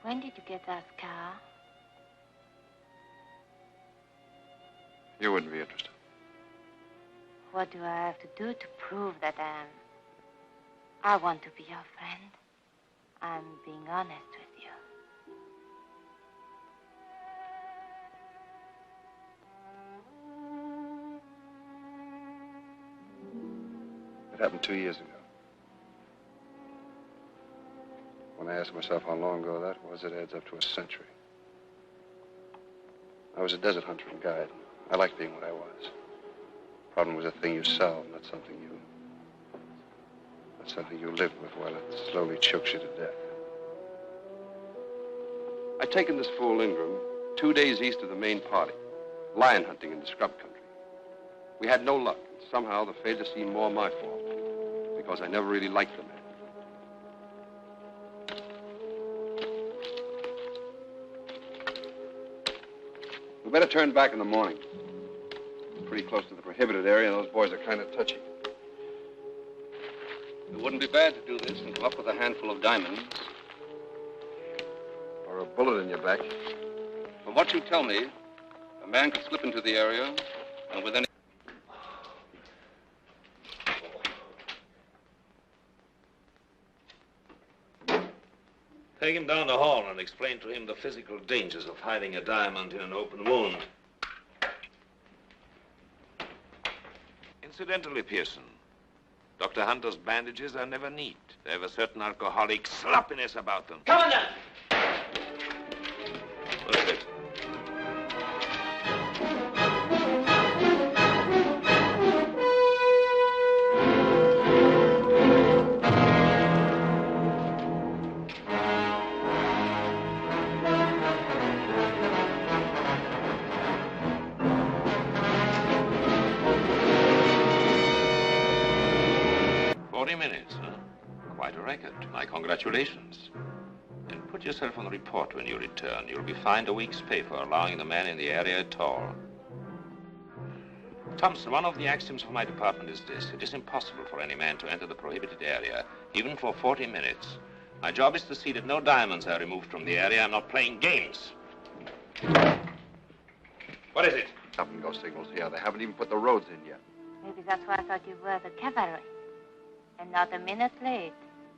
When did you get that scar? You wouldn't be interested. What do I have to do to prove that I want to be your friend? I'm being honest with you. It happened 2 years ago. When I asked myself how long ago that was, it adds up to a century. I was a desert hunter and guide. I liked being what I was. Problem was a thing you solved, not something you lived with while it slowly chokes you to death. I'd taken this fool Ingram 2 days east of the main party, lion hunting in the scrub country. We had no luck, and somehow the failure seemed more my fault, because I never really liked the man. We better turn back in the morning. Pretty close to the prohibited area, and those boys are kind of touchy. It wouldn't be bad to do this and come up with a handful of diamonds. Or a bullet in your back. From what you tell me, a man could slip into the area and with any... Take him down the hall and explain to him the physical dangers of hiding a diamond in an open wound. Incidentally, Pearson, Dr. Hunter's bandages are never neat. They have a certain alcoholic sloppiness about them. Come on, then! What is it? Congratulations. And put yourself on the report when you return. You'll be fined a week's pay for allowing the man in the area at all. Thompson, one of the axioms of my department is this. It is impossible for any man to enter the prohibited area, even for 40 minutes. My job is to see that no diamonds are removed from the area. I'm not playing games. What is it? Stop and go signals here. They haven't even put the roads in yet. Maybe that's why I thought you were the cavalry. And not a minute late.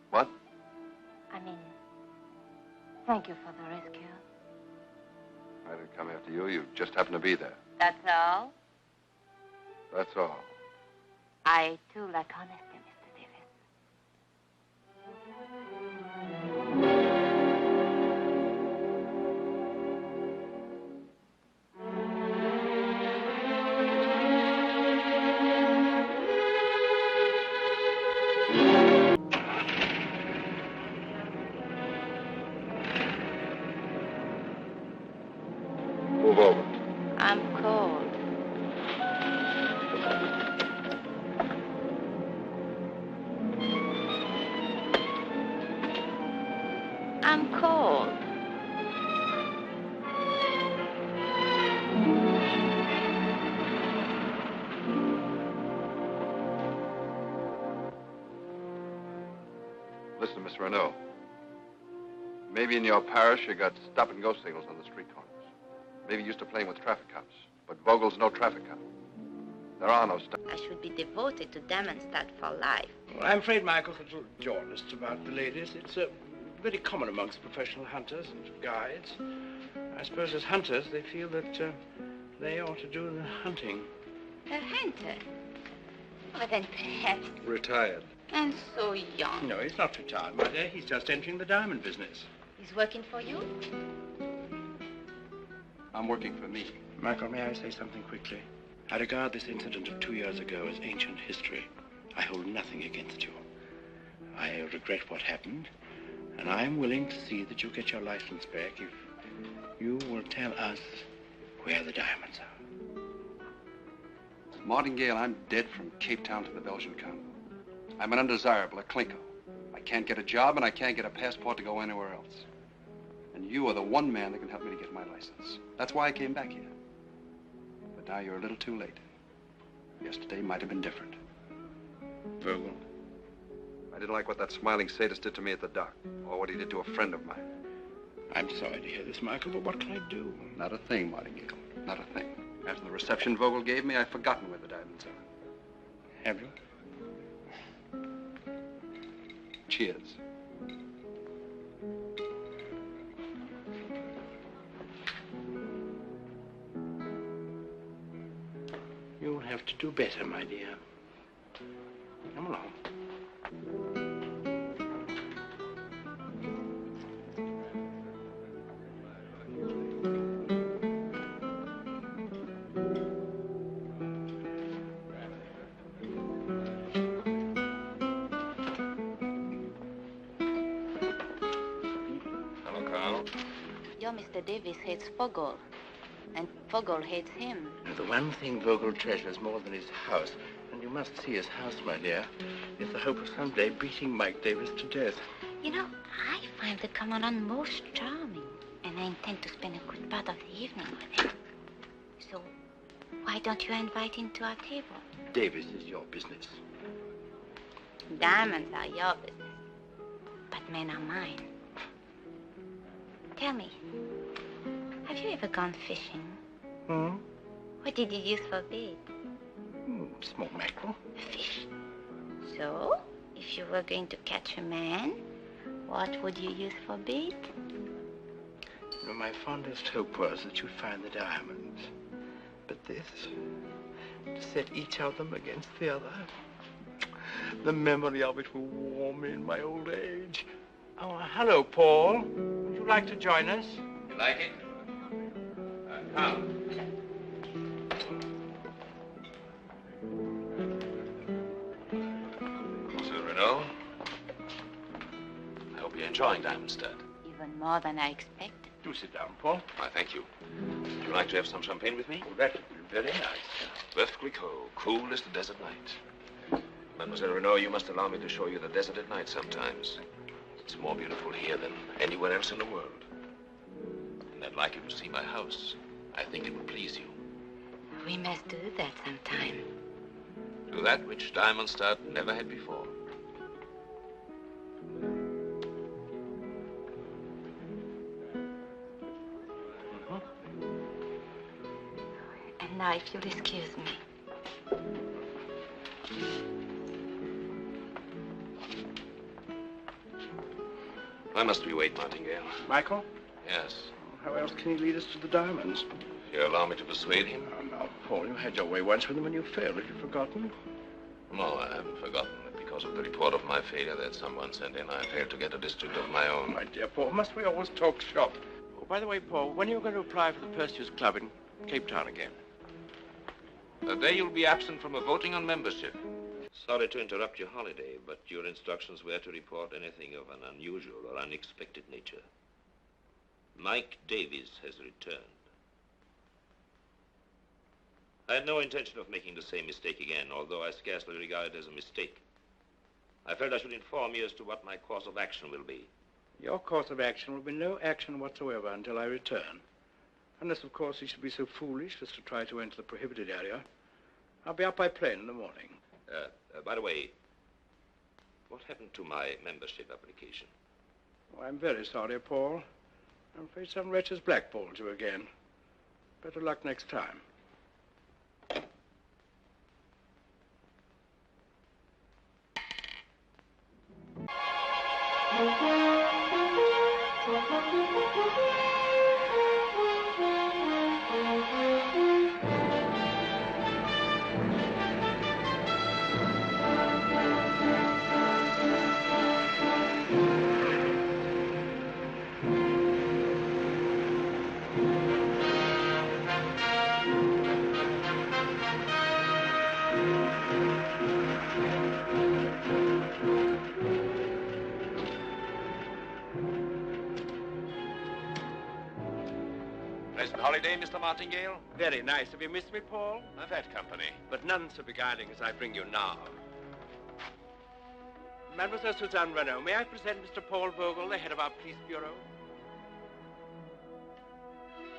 What? I mean, thank you for the rescue. I didn't come after you. You just happened to be there. That's all? That's all. I, too, like honesty, Mr. Davis. Move over. I'm cold. I'm cold. Listen, Miss Renault. Maybe in your parish you got stop-and-go signals on the street corners. Maybe you're used to playing with traffic cops. But Vogel's no traffic cop. There are no stop. I should be devoted to Damonstadt for life. Well, I'm afraid Michael's a little jaundiced about the ladies. It's very common amongst professional hunters and guides. I suppose as hunters they feel that they ought to do the hunting. A hunter? Well, then perhaps. Retired. And so young. No, he's not retired, my dear. He's just entering the diamond business. He's working for you? I'm working for me. Michael, may I say something quickly? I regard this incident of 2 years ago as ancient history. I hold nothing against you. I regret what happened, and I'm willing to see that you get your license back if you will tell us where the diamonds are. Martingale, I'm dead from Cape Town to the Belgian Congo. I'm an undesirable, a Klinko. I can't get a job, and I can't get a passport to go anywhere else. And you are the one man that can help me to get my license. That's why I came back here. But now you're a little too late. Yesterday might have been different. Vogel, I didn't like what that smiling sadist did to me at the dock, or what he did to a friend of mine. I'm sorry to hear this, Michael, but what can I do? Not a thing, Martingale. Not a thing. After the reception Vogel gave me, I've forgotten where the diamonds are. Have you? Cheers. You'll have to do better, my dear. Come along. Hello, Carl. Your Mr. Davis hates Vogel, and Vogel hates him. The one thing Vogel treasures more than his house, and you must see his house, my dear, is the hope of someday beating Mike Davis to death. You know, I find the Cameron most charming, and I intend to spend a good part of the evening with him. So, why don't you invite him to our table? Davis is your business. Diamonds are your business, but men are mine. Tell me, have you ever gone fishing? Hmm? What did you use for bait? Small mackerel. Fish. So, if you were going to catch a man, what would you use for bait? You know, my fondest hope was that you'd find the diamonds. But this, to set each of them against the other, the memory of it will warm me in my old age. Oh, hello, Paul. Would you like to join us? You like it? Come. Monsieur Renault, I hope you're enjoying Diamond Stud. Even more than I expected. Do sit down, Paul. Why, thank you. Would you like to have some champagne with me? Oh, that would be very nice. Perfectly cool as the desert night. Mademoiselle Renault, you must allow me to show you the desert at night sometimes. It's more beautiful here than anywhere else in the world. And I'd like you to see my house. I think it will please you. We must do that sometime. Do that which Diamond Stud never had before. And now, if you'll excuse me. Why must we wait, Martingale? Michael, Yes. how else can he lead us to the diamonds? You allow me to persuade him? Oh, now, Paul, you had your way once with them and you failed. Have you forgotten? No, I haven't forgotten that because of the report of my failure that someone sent in, I failed to get a district of my own. My dear Paul, must we always talk shop? Oh, by the way, Paul, when are you going to apply for the Perseus Club in Cape Town again? The day you'll be absent from a voting on membership. Sorry to interrupt your holiday, but your instructions were to report anything of an unusual or unexpected nature. Mike Davies has returned. I had no intention of making the same mistake again, although I scarcely regard it as a mistake. I felt I should inform you as to what my course of action will be. Your course of action will be no action whatsoever until I return. Unless, of course, he should be so foolish as to try to enter the prohibited area. I'll be up by plane in the morning. By the way, what happened to my membership application? Oh, I'm very sorry, Paul. I'm afraid some wretch has blackballed you again. Better luck next time. Pleasant holiday, Mr. Martingale? Very nice. Have you missed me, Paul? I've had company. But none so beguiling as I bring you now. Mademoiselle Suzanne Renault, may I present Mr. Paul Vogel, the head of our police bureau?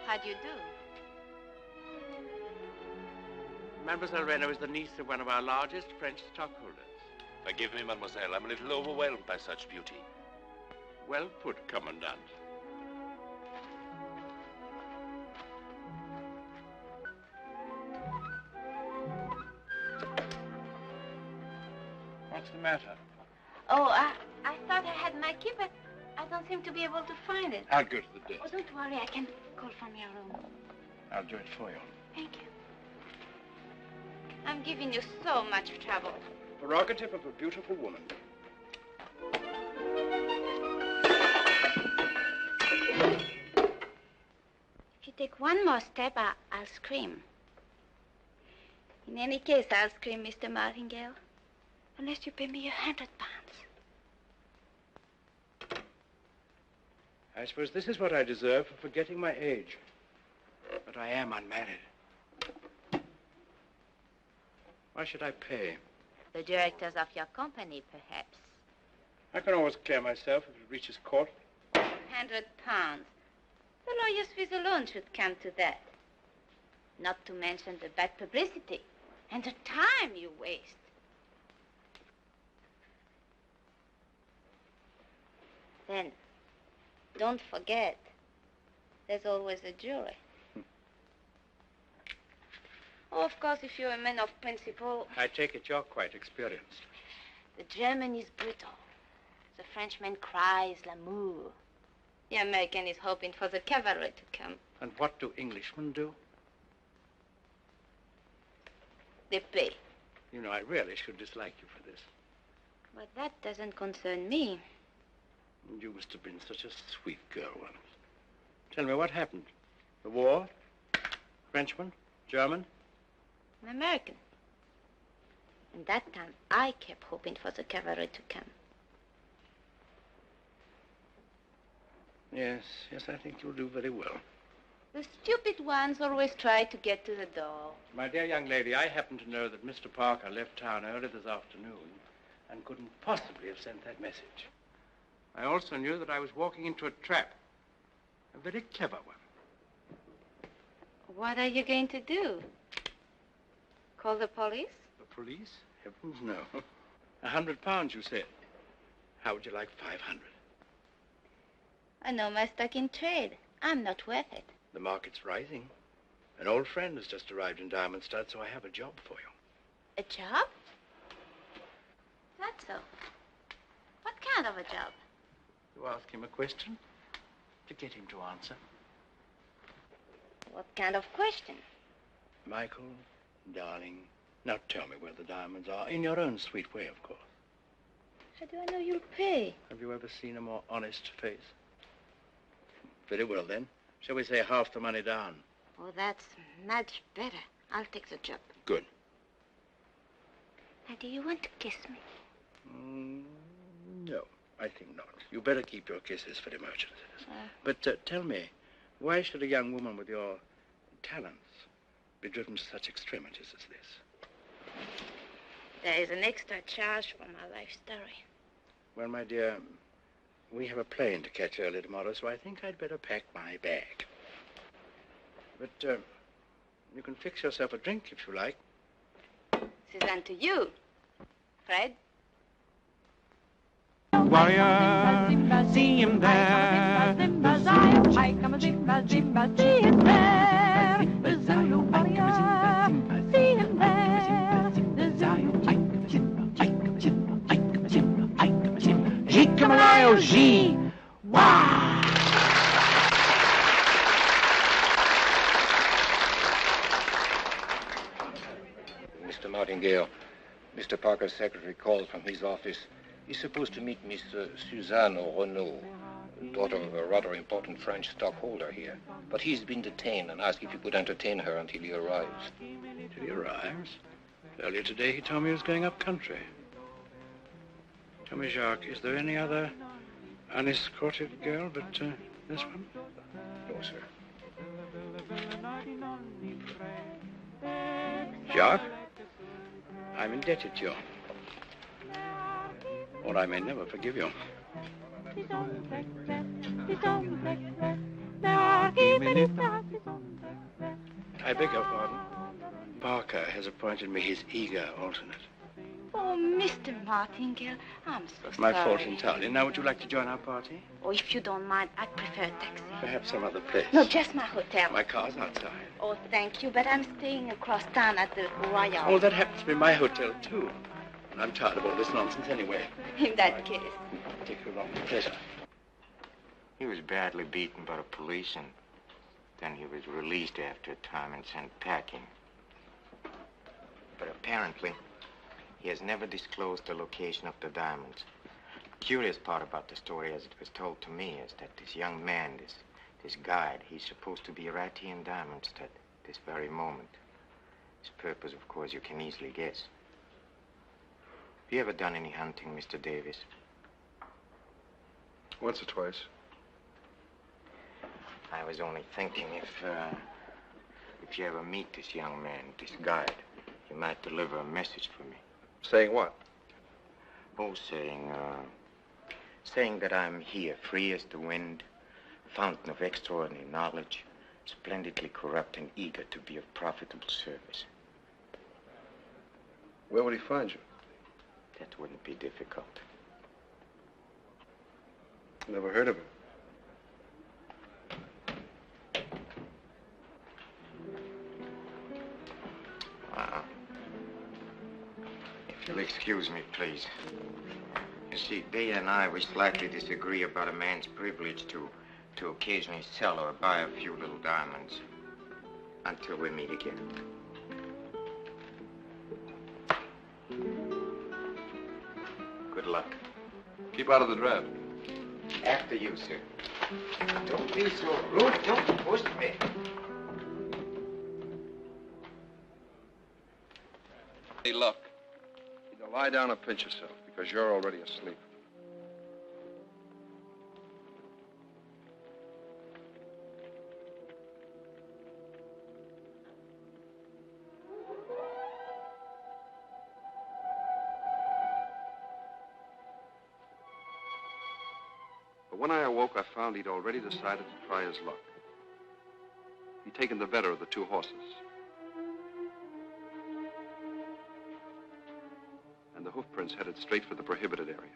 How do you do? Mademoiselle Renault is the niece of one of our largest French stockholders. Forgive me, mademoiselle. I'm a little overwhelmed by such beauty. Well put, Commandant. What's the matter? Oh, I thought I had my key, but I don't seem to be able to find it. I'll go to the desk. Oh, don't worry. I can call from your room. I'll do it for you. Thank you. I'm giving you so much trouble. Prerogative of a beautiful woman. If you take one more step, I'll scream. In any case, I'll scream, Mr. Martingale. Unless you pay me £100. I suppose this is what I deserve for forgetting my age. But I am unmarried. Why should I pay? The directors of your company, perhaps. I can always clear myself if it reaches court. £100. The lawyer's fees alone should come to that. Not to mention the bad publicity and the time you waste. Then, don't forget, there's always a jury. Oh, of course, if you're a man of principle... I take it you're quite experienced. The German is brutal. The Frenchman cries l'amour. The American is hoping for the cavalry to come. And what do Englishmen do? They pay. You know, I really should dislike you for this. But that doesn't concern me. You must have been such a sweet girl once. Tell me, what happened? The war? Frenchman? German? An American. And that time, I kept hoping for the cavalry to come. Yes, I think you'll do very well. The stupid ones always try to get to the door. My dear young lady, I happen to know that Mr. Parker left town early this afternoon and couldn't possibly have sent that message. I also knew that I was walking into a trap. A very clever one. What are you going to do? Call the police? The police? Heavens, no. £100, you said. How would you like 500? I know my stock in trade. I'm not worth it. The market's rising. An old friend has just arrived in Diamond Stud, so I have a job for you. A job? That's so. What kind of a job? You ask him a question to get him to answer. What kind of question? Michael, darling, now tell me where the diamonds are, in your own sweet way, of course. How do I know you'll pay? Have you ever seen a more honest face? Very well, then. Shall we say half the money down? Oh, that's much better. I'll take the job. Good. Now, do you want to kiss me? No, I think not. You better keep your kisses for emergencies. But tell me, why should a young woman with your talents be driven to such extremities as this? There is an extra charge for my life story. Well, my dear, we have a plane to catch early tomorrow, so I think I'd better pack my bag. But you can fix yourself a drink if you like. This is unto you, Fred. Warrior, see him there. See him there. The Zulu warrior, see him there. The Zulu Jickamalayo G. Wah! Mr. Martingale, Mr. Parker's secretary called from his office. He's supposed to meet Miss Suzanne Renaud, daughter of a rather important French stockholder here. But he's been detained and asked if you could entertain her until he arrives. Till he arrives? Earlier today, he told me he was going up country. Tell me, Jacques, is there any other unescorted girl but this one? No, sir. Jacques, I'm indebted to you. Or I may never forgive you. I beg your pardon. Parker has appointed me his eager alternate. Oh, Mr. Martingale, I'm so My sorry. fault entirely. Now, would you like to join our party? Oh, if you don't mind, I'd prefer a taxi. Perhaps some other place. No, just my hotel. My car's outside. Oh, thank you, but I'm staying across town at the Royal. Oh, that happens to be my hotel, too. And I'm tired of all this nonsense anyway. In that case. Take you along with pleasure. He was badly beaten by the police, and then he was released after a time and sent packing. But apparently, he has never disclosed the location of the diamonds. The curious part about the story, as it was told to me, is that this young man, this guide, he's supposed to be right here in Diamondstead this very moment. His purpose, of course, you can easily guess. Have you ever done any hunting, Mr. Davis? Once or twice. I was only thinking if you ever meet this young man, this guide, you might deliver a message for me. Saying what? Oh, saying that I'm here, free as the wind, fountain of extraordinary knowledge, splendidly corrupt and eager to be of profitable service. Where would he find you? That wouldn't be difficult. Never heard of him. If you'll excuse me, please. You see, Dia and I, we slightly disagree about a man's privilege to occasionally sell or buy a few little diamonds. Until we meet again. Good luck. Keep out of the draft. After you, sir. Don't be so rude. Don't push me. Hey, look. Either lie down or pinch yourself, because you're already asleep. But when I awoke, I found he'd already decided to try his luck. He'd taken the better of the two horses. And the hoof prints headed straight for the prohibited area.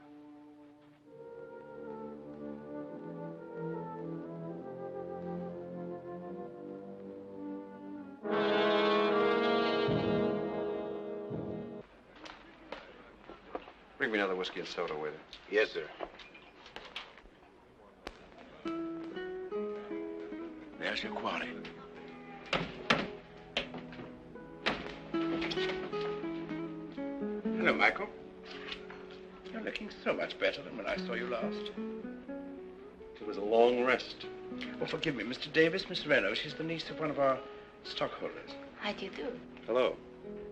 Bring me another whiskey and soda, waiter. Yes, sir. There's your quarry. Hello, Michael. You're looking so much better than when I saw you last. It was a long rest. Oh, forgive me, Mr. Davis, Miss Reno. She's the niece of one of our stockholders. How do you do? Hello.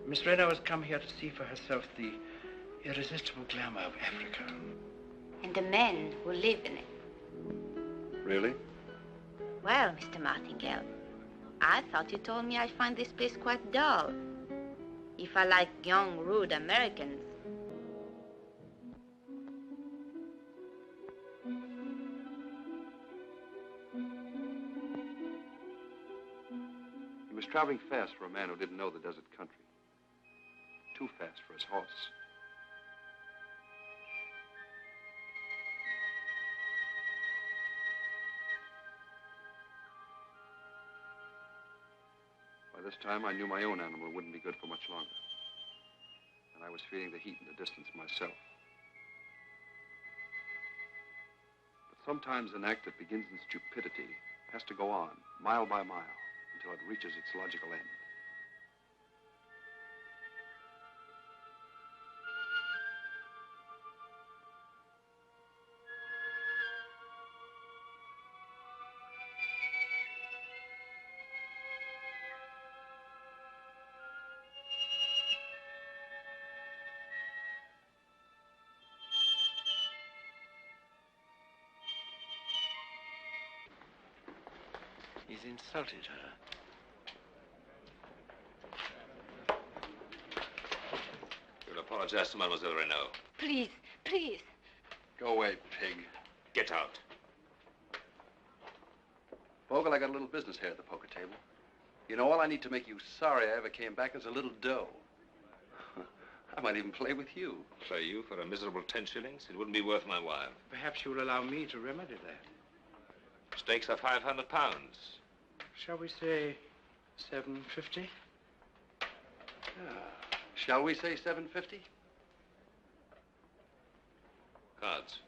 Miss Reno has come here to see for herself the irresistible glamour of Africa. And the men who live in it. Really? Well, Mr. Martingale, I thought you told me I find this place quite dull. If I like young, rude Americans. He was traveling fast for a man who didn't know the desert country. Too fast for his horse. By this time, I knew my own animal wouldn't be good for much longer. And I was feeling the heat in the distance myself. But sometimes an act that begins in stupidity has to go on, mile by mile, until it reaches its logical end. He's insulted her. You'll apologize to Mademoiselle Renaud. Please, please. Go away, pig. Get out. Vogel, I got a little business here at the poker table. You know, all I need to make you sorry I ever came back is a little dough. I might even play with you. Play you for a miserable 10 shillings? It wouldn't be worth my while. Perhaps you will allow me to remedy that. Stakes are £500. Shall we say 750? Shall we say 750? Cards.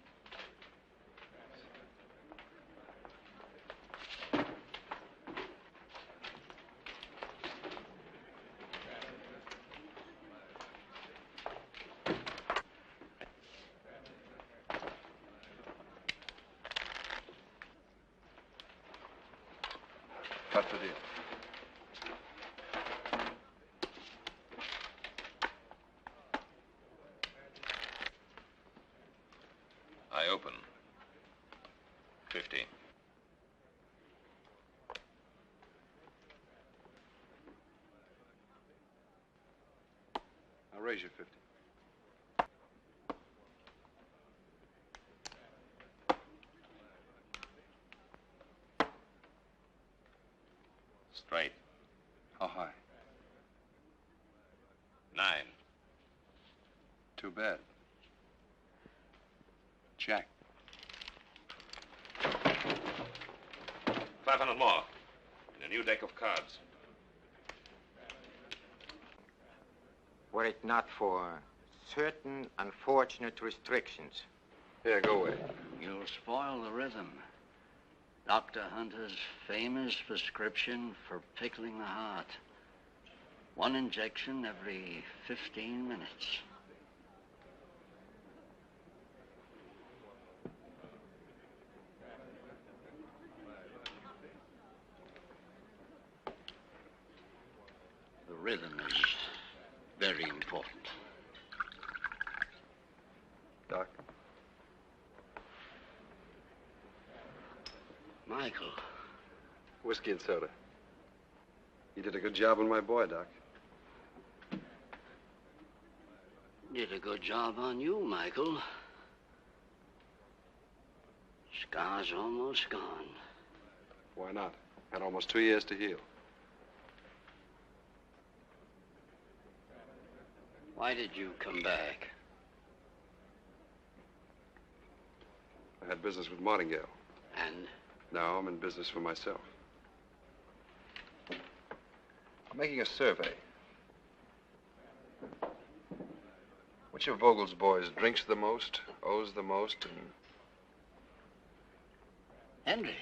Cut the deal. I open. 50. I'll raise you 50. Straight. How high? 9. Too bad. Jack. 500 more. And a new deck of cards. Were it not for certain unfortunate restrictions. Here, go away. You'll spoil the rhythm. Dr. Hunter's famous prescription for pickling the heart. 1 injection every 15 minutes. The rhythm is very important. Doc. Michael. Whiskey and soda. You did a good job on my boy, Doc. Did a good job on you, Michael. Scar's almost gone. Why not? Had almost 2 years to heal. Why did you come back? I had business with Martingale. And? Now I'm in business for myself. I'm making a survey. Which of Vogel's boys drinks the most, owes the most, and... Henry.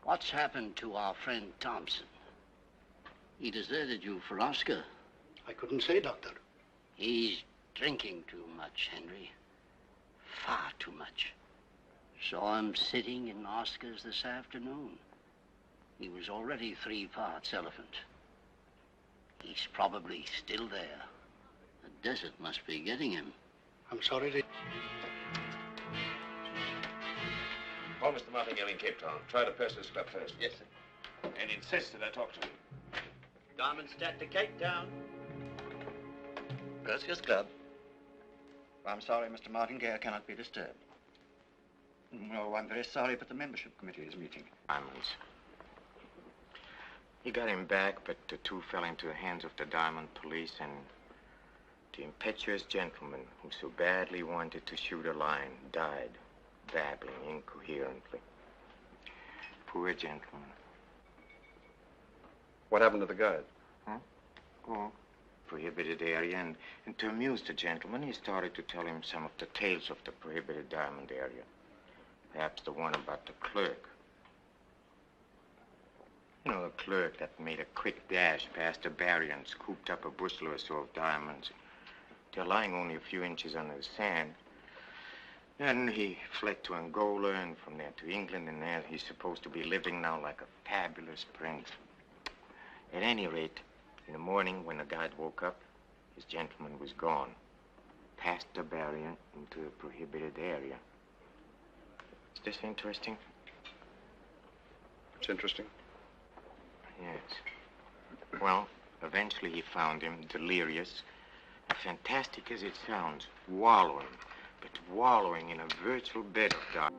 What's happened to our friend Thompson? He deserted you for Oscar. I couldn't say, Doctor. He's drinking too much, Henry. Far too much. Saw him sitting in Oscar's this afternoon. He was already 3 parts elephant. He's probably still there. The desert must be getting him. I'm sorry to... Call Mr. Martingale in Cape Town. Try to Purser's Club first. Yes, sir. And insist that I talk to him. Diamondstadt to Cape Town. Perseus Club. I'm sorry Mr. Martingale cannot be disturbed. No, I'm very sorry, but the membership committee is meeting. Diamonds. He got him back, but the two fell into the hands of the Diamond Police, and the impetuous gentleman who so badly wanted to shoot a lion died, babbling incoherently. Poor gentleman. What happened to the guide? Huh? Oh, prohibited area, and to amuse the gentleman, he started to tell him some of the tales of the prohibited diamond area. Perhaps the one about the clerk. You know, the clerk that made a quick dash past the barrier and scooped up a bushel or so of diamonds. They're lying only a few inches under the sand. And he fled to Angola, and from there to England, and there he's supposed to be living now like a fabulous prince. At any rate, in the morning when the guide woke up, his gentleman was gone. Past the barrier into the prohibited area. Is this interesting? It's interesting. Yes. Well, eventually he found him delirious, and fantastic as it sounds, wallowing in a virtual bed of dark.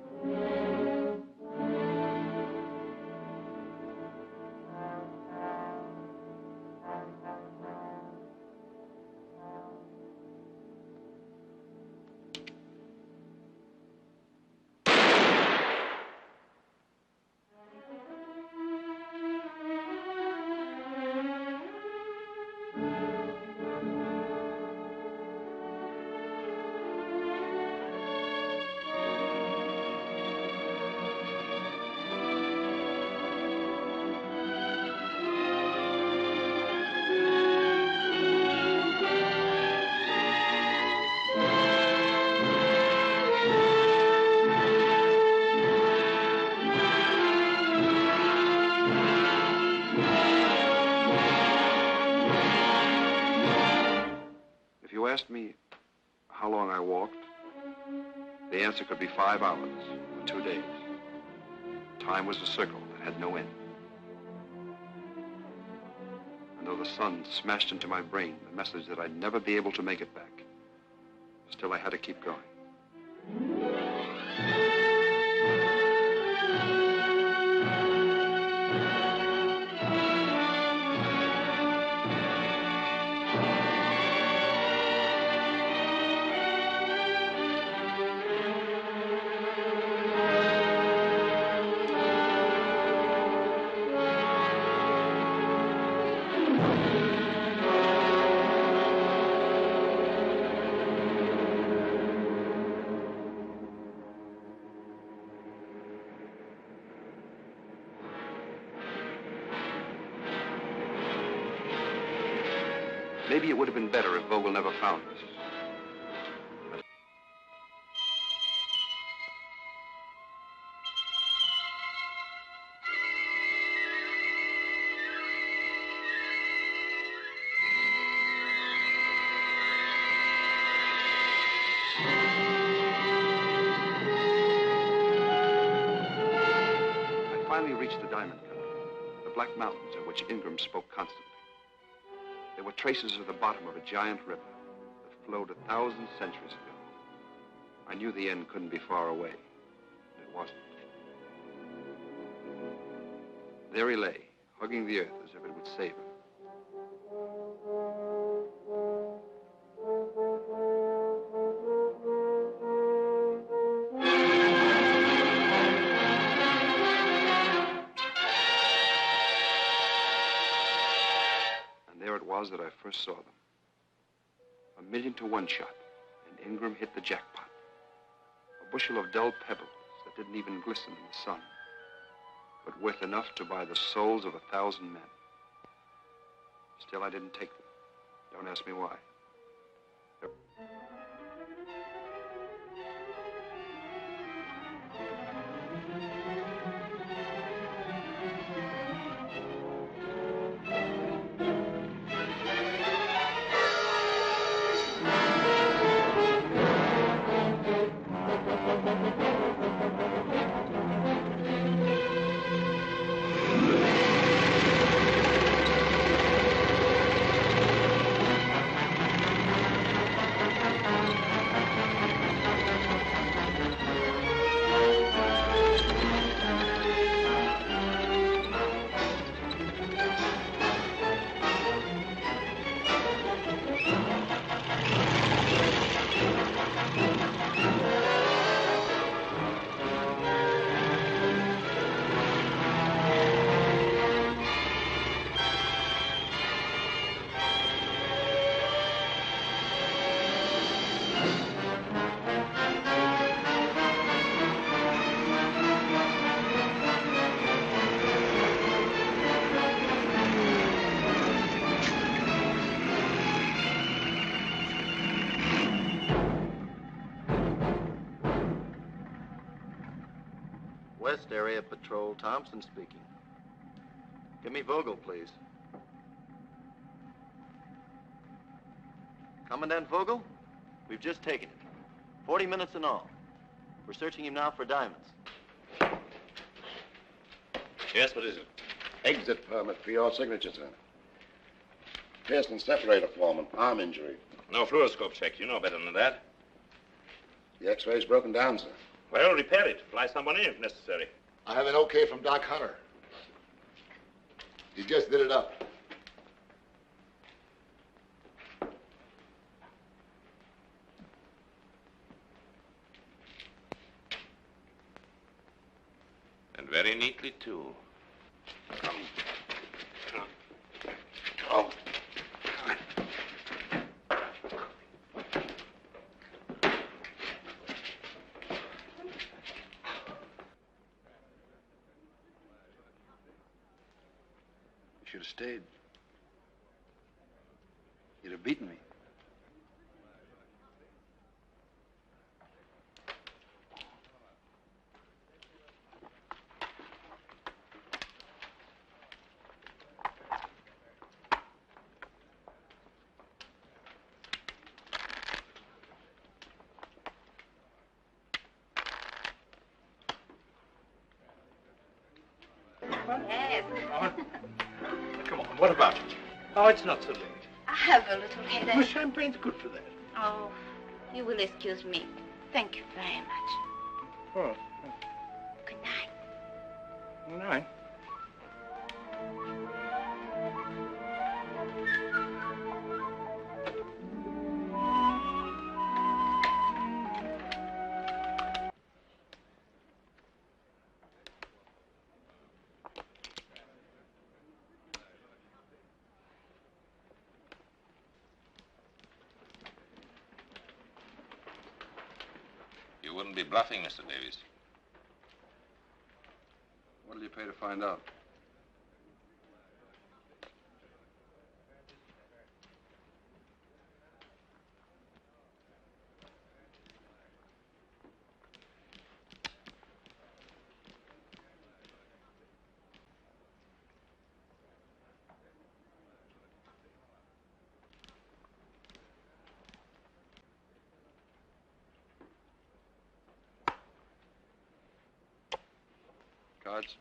asked me how long I walked, the answer could be 5 hours or 2 days. Time was a circle that had no end. And though the sun smashed into my brain the message that I'd never be able to make it back, still I had to keep going. Maybe it would have been better if Vogel never found us. I finally reached the Diamond Country, the Black Mountains of which Ingram spoke constantly. There were traces of the bottom of a giant river that flowed 1,000 centuries ago. I knew the end couldn't be far away. It wasn't. There he lay, hugging the earth as if it would save him. That I first saw them. 1,000,000 to 1 shot, and Ingram hit the jackpot. A bushel of dull pebbles that didn't even glisten in the sun, but worth enough to buy the souls of 1,000 men. Still, I didn't take them. Don't ask me why. West Area Patrol, Thompson speaking. Give me Vogel, please. Commandant Vogel, we've just taken it. 40 minutes in all. We're searching him now for diamonds. Yes, what is it? Exit permit for your signature, sir. Piercing separator form and arm injury. No fluoroscope check. You know better than that. The x-ray's broken down, sir. Well, repair it. Fly someone in if necessary. I have an okay from Doc Hunter. He just did it up. And very neatly, too. Come. You should have stayed. You'd have beaten me. fun? Yes. Come on, what about it? Oh, it's not so late. I have a little Well, headache. champagne's good for that. Oh, you will excuse me. Thank you very much. Oh, Good night. good night. You wouldn't be bluffing, Mr. Davies. What'll you pay to find out? Cards?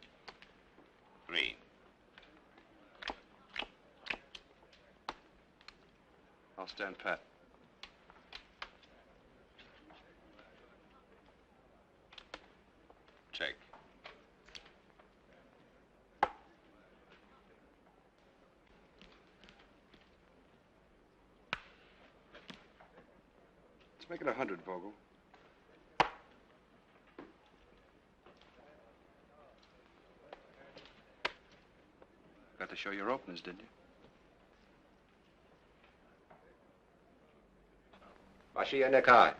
3. I'll stand pat. Check. Let's make it 100, Vogel. Got to show your openers, didn't you? Bashir Nekai.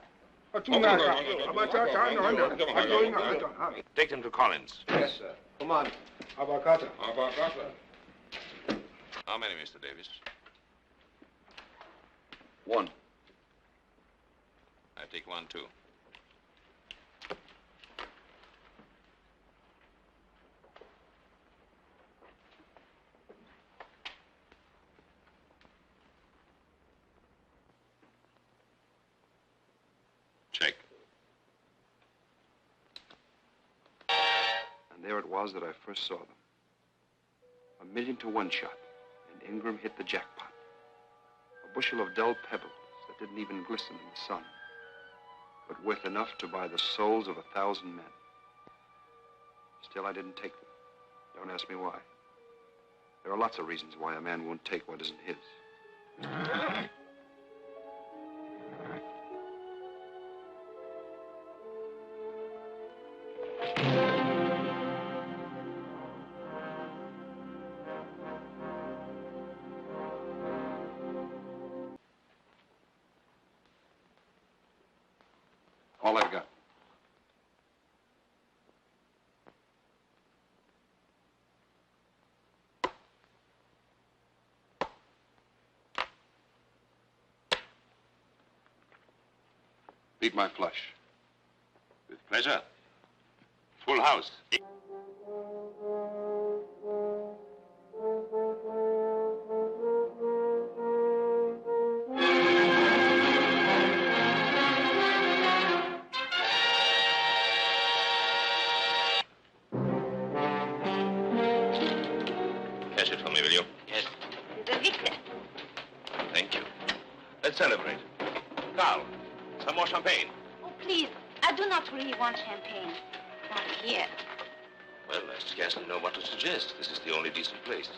Take them to Collins. Yes, sir. Come on. Abakata. How many, Mr. Davis? 1. I take 1, too. Check. And there it was that I first saw them. 1,000,000 to 1 shot, and Ingram hit the jackpot. A bushel of dull pebbles that didn't even glisten in the sun, but worth enough to buy the souls of 1,000 men. Still, I didn't take them. Don't ask me why. There are lots of reasons why a man won't take what isn't his. All I've got. Beat my flush. With pleasure. Full house. Cash it for me, will you? Yes. The victor. Thank you. Let's celebrate. Carl, some more champagne. Oh, please. I do not really want champagne. Not here. Well, I scarcely know what to suggest. This is the only decent place.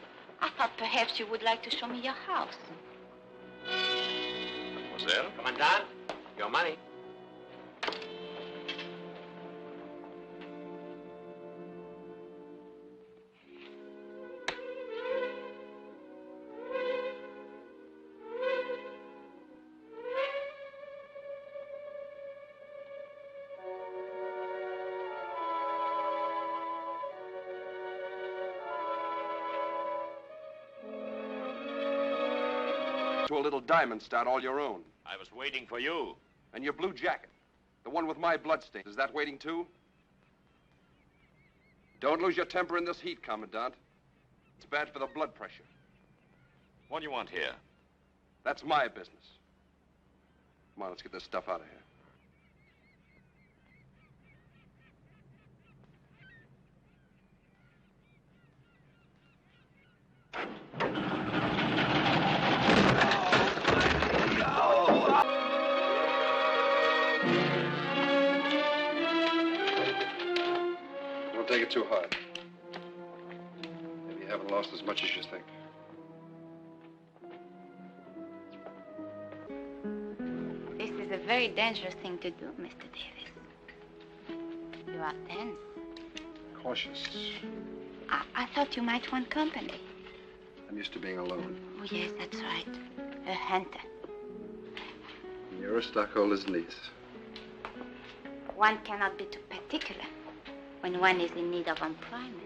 I thought perhaps you would like to show me your house. Mademoiselle? Commandant, your money. To a little diamond stud all your own. I was waiting for you. And your blue jacket. The one with my bloodstains. Is that waiting too? Don't lose your temper in this heat, Commandant. It's bad for the blood pressure. What do you want here? That's my business. Come on, let's get this stuff out of here. too hard. Maybe you haven't lost as much as you think. This is a very dangerous thing to do, Mr. Davis. You are tense. Cautious. I thought you might want company. I'm used to being alone. Oh, yes, that's right. A hunter. You're a stockholder's niece. One cannot be too particular when one is in need of employment.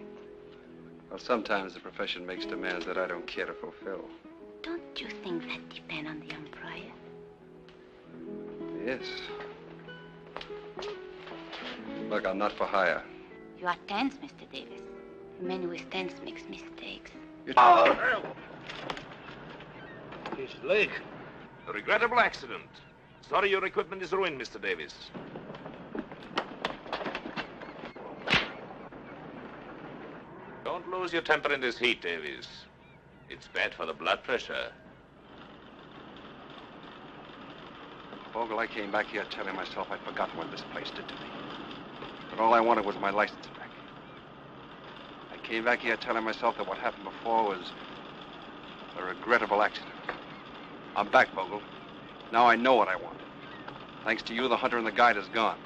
Well, sometimes the profession makes demands that I don't care to fulfill. Don't you think that depends on the employer? Yes. Look, I'm not for hire. You are tense, Mr. Davis. A man who is tense makes mistakes. His leg. A regrettable accident. Sorry your equipment is ruined, Mr. Davis. Don't lose your temper in this heat, Davis. It's bad for the blood pressure. Vogel, I came back here telling myself I'd forgotten what this place did to me. But all I wanted was my license back. I came back here telling myself that what happened before was a regrettable accident. I'm back, Vogel. Now I know what I want. Thanks to you, the hunter and the guide is gone.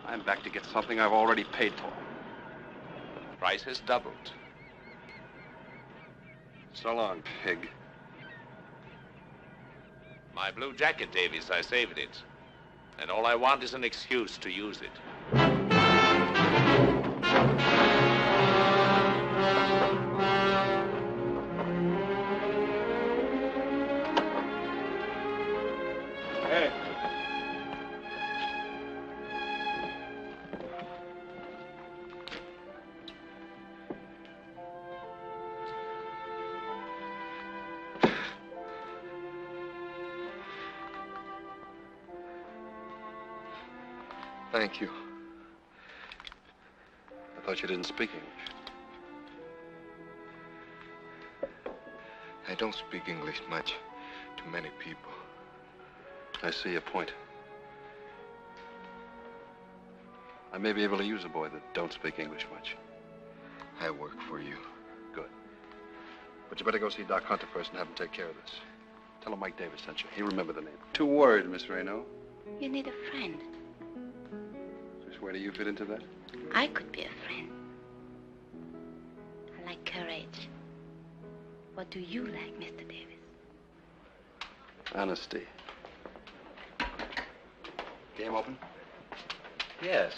I'm back to get something I've already paid for. Price has doubled. So long, pig. My blue jacket, Davis, I saved it. And all I want is an excuse to use it. Hey. Thank you. I thought you didn't speak English. I don't speak English much to many people. I see your point. I may be able to use a boy that don't speak English much. I work for you. Good. But you better go see Doc Hunter first and have him take care of this. Tell him Mike Davis sent you. He remembered the name. 2 words, Miss Reno. You need a friend. Just where do you fit into that? I could be a friend. I like courage. What do you like, Mr. Davis? Honesty. Game open? Yes.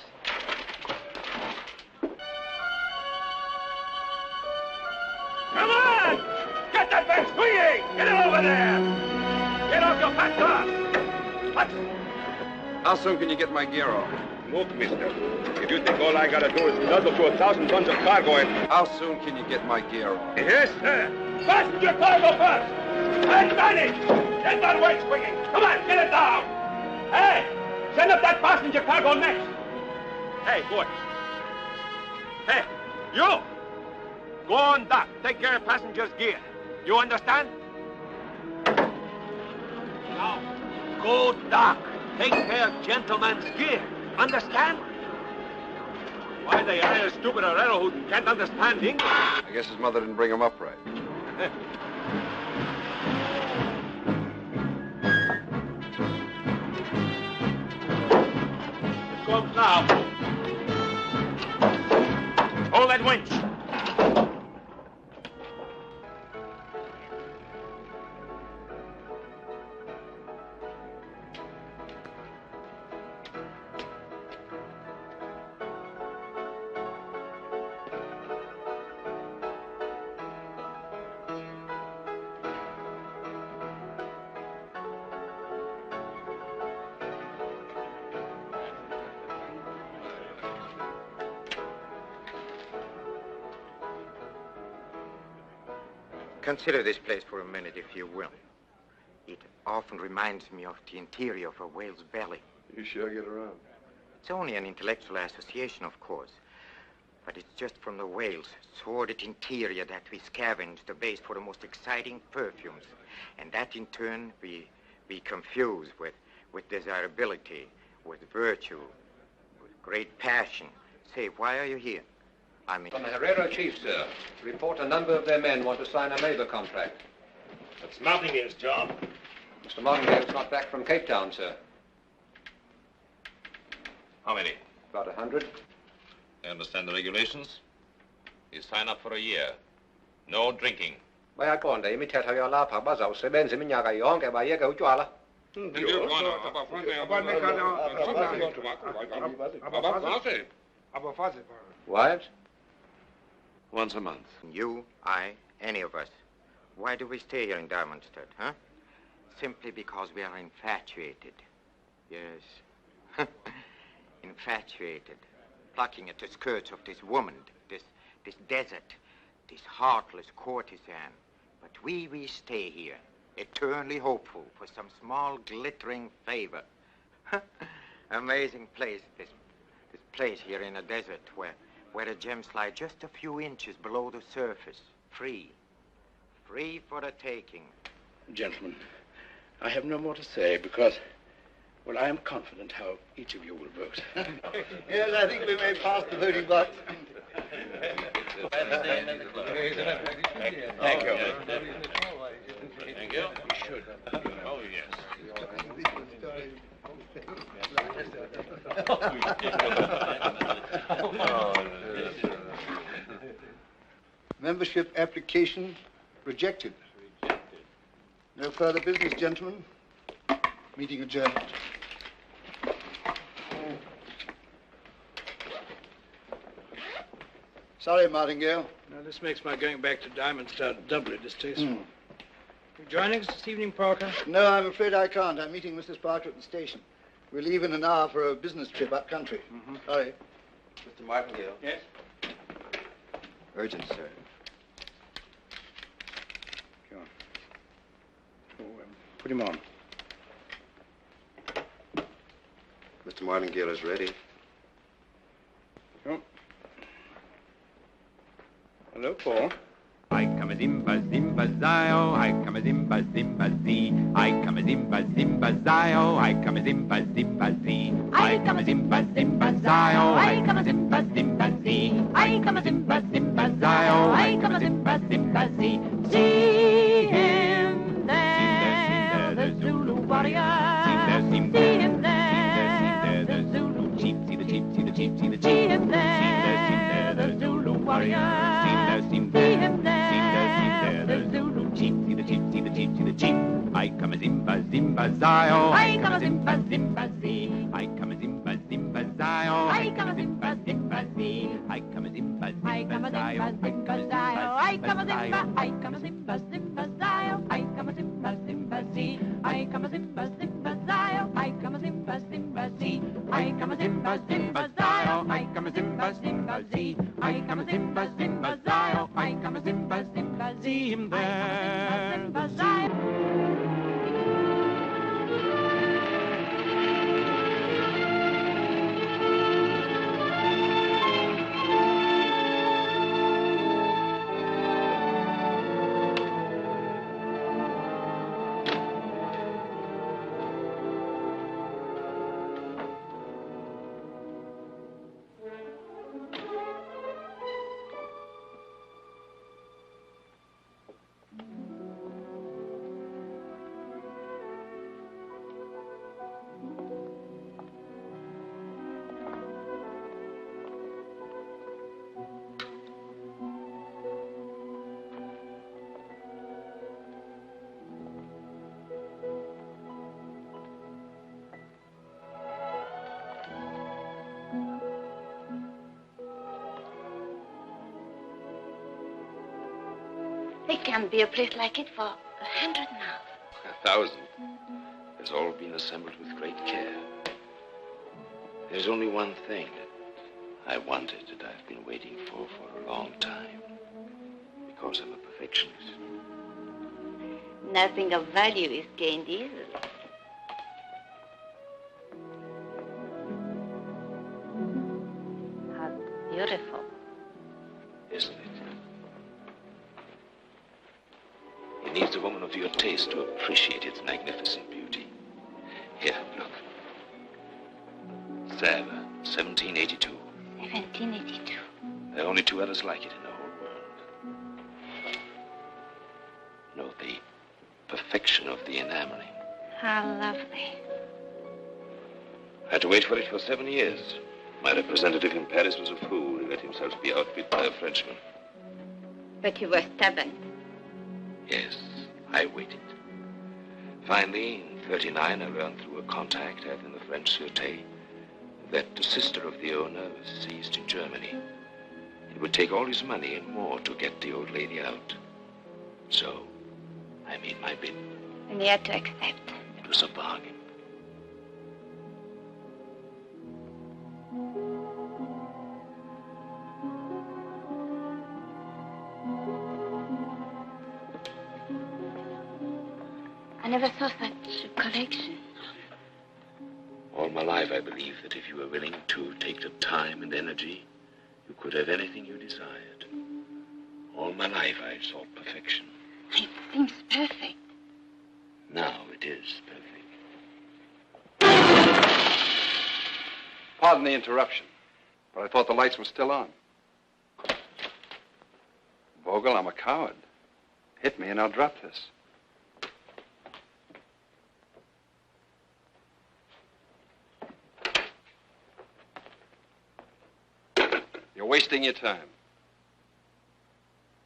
Come on! Get that back swinging! Get it over there! Get off your back car! What? How soon can you get my gear off? Look, mister, if you think all I gotta do is nuzzle to 1,000 tons of cargo and... How soon can you get my gear off? Yes, sir. Fasten your cargo first! And manage! Get that weight swinging! Come on, get it down! Hey! Send up that passenger cargo next! Hey, boy. Hey, you! Go on dock. Take care of passengers' gear. You understand? Now, go dock. Take care of gentlemen's gear. Understand? Why they hire a stupid Herrero who can't understand English? I guess his mother didn't bring him up right. It comes now. Hold that winch. Consider this place for a minute, if you will. It often reminds me of the interior of a whale's belly. You sure get around. It's only an intellectual association, of course. But it's just from the whale's sordid interior that we scavenge the base for the most exciting perfumes. And that, in turn, we confuse with desirability, with virtue, with great passion. Say, why are you here? I mean... From the Herrera chief, sir. Report a number of their men want to sign a labor contract. That's Martingale's job. Mr. Martingale's not back from Cape Town, sir. How many? About 100. I understand the regulations. You sign up for a year. No drinking. Baya konde imitetho yalapha bazawusebenza iminyaka yonke bayeke utywala. Wives? Once a month. You, I, any of us. Why do we stay here in Diamondstead, huh? Simply because we are infatuated. Yes. Infatuated. Plucking at the skirts of this woman, this desert, this heartless courtesan. But we stay here, eternally hopeful for some small glittering favor. Amazing place, this place here in a desert where the gems lie just a few inches below the surface. Free for the taking. Gentlemen, I have no more to say because, well, I am confident how each of you will vote. Yes, I think we may pass the voting box. Thank you. Thank you. We should. Oh, yes. Membership application rejected. No further business, gentlemen. Meeting adjourned. Sorry, Martingale. Now, this makes my going back to Diamondstead doubly distasteful. You joining us this evening, Parker? No, I'm afraid I can't. I'm meeting Mrs. Parker at the station. We'll leave in an hour for a business trip up country. Sorry. Mr. Martingale. Yes? Urgent, sir. Go on. Oh, put him on. Mr. Martingale is ready. Oh. Hello, Paul. I come a zimba zimba zio, I come a zimba zimba zee. I come a zimba zimba zio, I come a zimba zimba zee. I come a zimba zimba zio, I come a zimba zimba zee. I come a zimba zimba zio, I come a zimba zimba zee. See him there, the Zulu warrior. See him there, the Zulu chief. See the chief, see the chief, see the chief. See him there, the Zulu warrior. See him there, the Zulu chief. See the chief, see the chief, see the chief. I come a zimba zimba zio. I come a zimba zimba zee. I come a zimba zimba zio. I come a zimba zimba zee. I come a zimba zimba I come a zimba zimba zio. I come a zimba. I come a zimba zimba zio. I come a zimba zimba zee. I come a zimba zimba zio. I come a zimba zimba zee. I come a zimba zimba zio. I come a zimba zimba zee. I come a zimba zimba zio. I come a zimba zimba zee. See him there, zimba zio. There can't be a place like it for 100 now. 1,000. It's all been assembled with great care. There's only one thing that I wanted that I've been waiting for a long time. Because I'm a perfectionist. Nothing of value is gained easily. How beautiful. Isn't it? It needs a woman of your taste to appreciate its magnificent beauty. Here, look. Sèvres, 1782. 1782. There are only two others like it in the whole world. No, the perfection of the enameling. How lovely. I had to wait for it for 7 years. My representative in Paris was a fool. He let himself be outbid by a Frenchman. But you were stubborn. Yes, I waited. Finally, in 1939, I learned through a contact I had in the French Sûreté that the sister of the owner was seized in Germany. It would take all his money and more to get the old lady out. So, I made my bid. And you had to accept. It was a bargain. I never saw such a collection. All my life, I believed that if you were willing to take the time and energy, you could have anything you desired. All my life, I sought perfection. It seems perfect. Now it is perfect. Pardon the interruption, but I thought the lights were still on. Vogel, I'm a coward. Hit me and I'll drop this. You're wasting your time.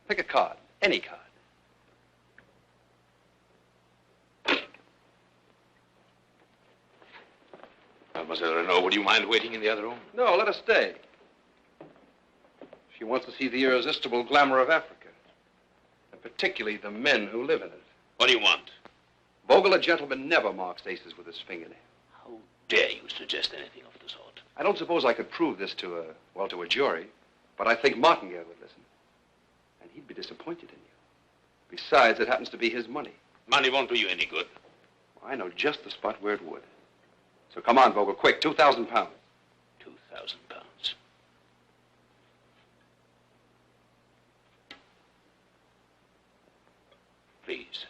Pick a card, any card. Mademoiselle Renaud, would you mind waiting in the other room? No, let her stay. She wants to see the irresistible glamour of Africa, and particularly the men who live in it. What do you want? Vogel, a gentleman, never marks aces with his fingernail. How dare you suggest anything of the sort? I don't suppose I could prove this to a jury, but I think Martingale would listen. And he'd be disappointed in you. Besides, it happens to be his money. Money won't do you any good. I know just the spot where it would. So come on, Vogel, quick, 2,000 pounds. 2,000 pounds. Please.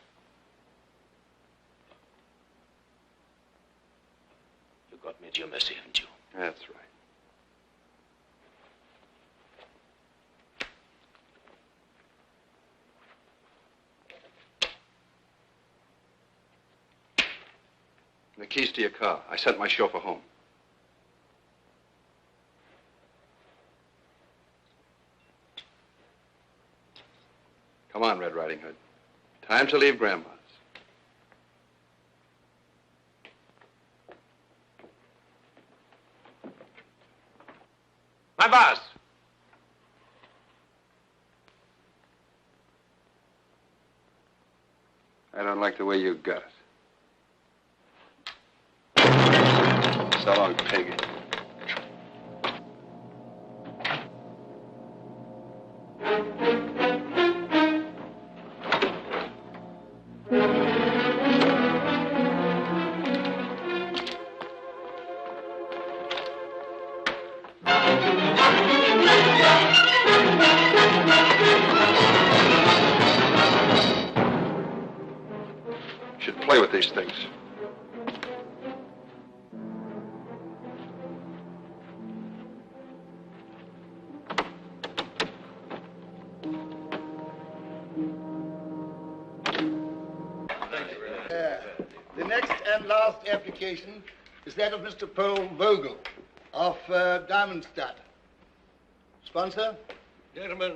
You got me at your mercy, haven't you? That's right. The keys to your car. I sent my chauffeur home. Come on, Red Riding Hood. Time to leave Grandma's. My boss! I don't like the way you got it. So long, pig. Should play with these things. The next and last application is that of Mr. Paul Vogel of Diamondstadt. Sponsor? Gentlemen,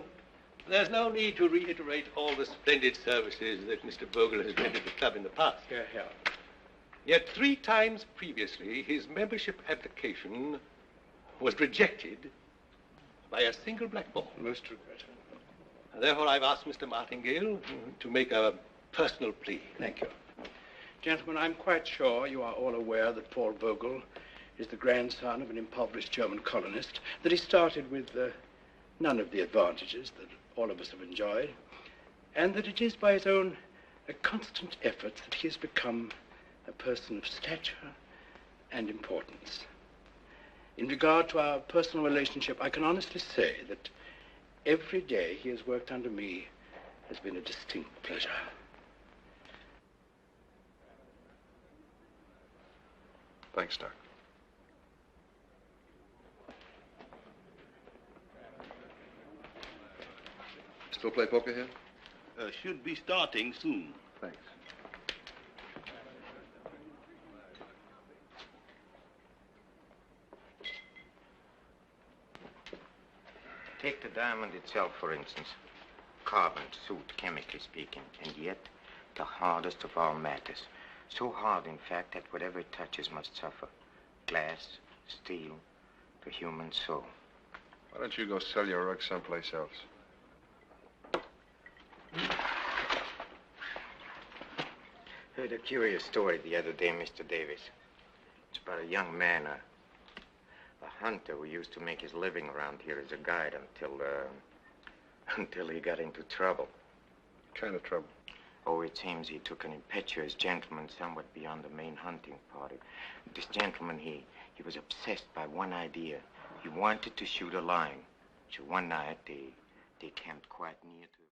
there's no need to reiterate all the splendid services that Mr. Vogel has rendered the club in the past. Yet 3 times previously, his membership application was rejected by a single black ball. Most regrettable. Therefore, I've asked Mr. Martingale to make a personal plea. Thank you. Gentlemen, I'm quite sure you are all aware that Paul Vogel is the grandson of an impoverished German colonist, that he started with none of the advantages that all of us have enjoyed, and that it is by his own constant efforts that he has become a person of stature and importance. In regard to our personal relationship, I can honestly say that every day he has worked under me has been a distinct pleasure. Thanks, Doc. Still play poker here? Should be starting soon. Thanks. Take the diamond itself, for instance. Carbon, soot, chemically speaking, and yet the hardest of all matters. So hard, in fact, that whatever it touches must suffer. Glass, steel, the human soul. Why don't you go sell your rug someplace else? Heard a curious story the other day, Mr. Davis. It's about a young man, a hunter who used to make his living around here as a guide until he got into trouble. What kind of trouble? Oh, it seems he took an impetuous gentleman somewhat beyond the main hunting party. This gentleman, he was obsessed by one idea. He wanted to shoot a lion. So one night, they camped quite near to...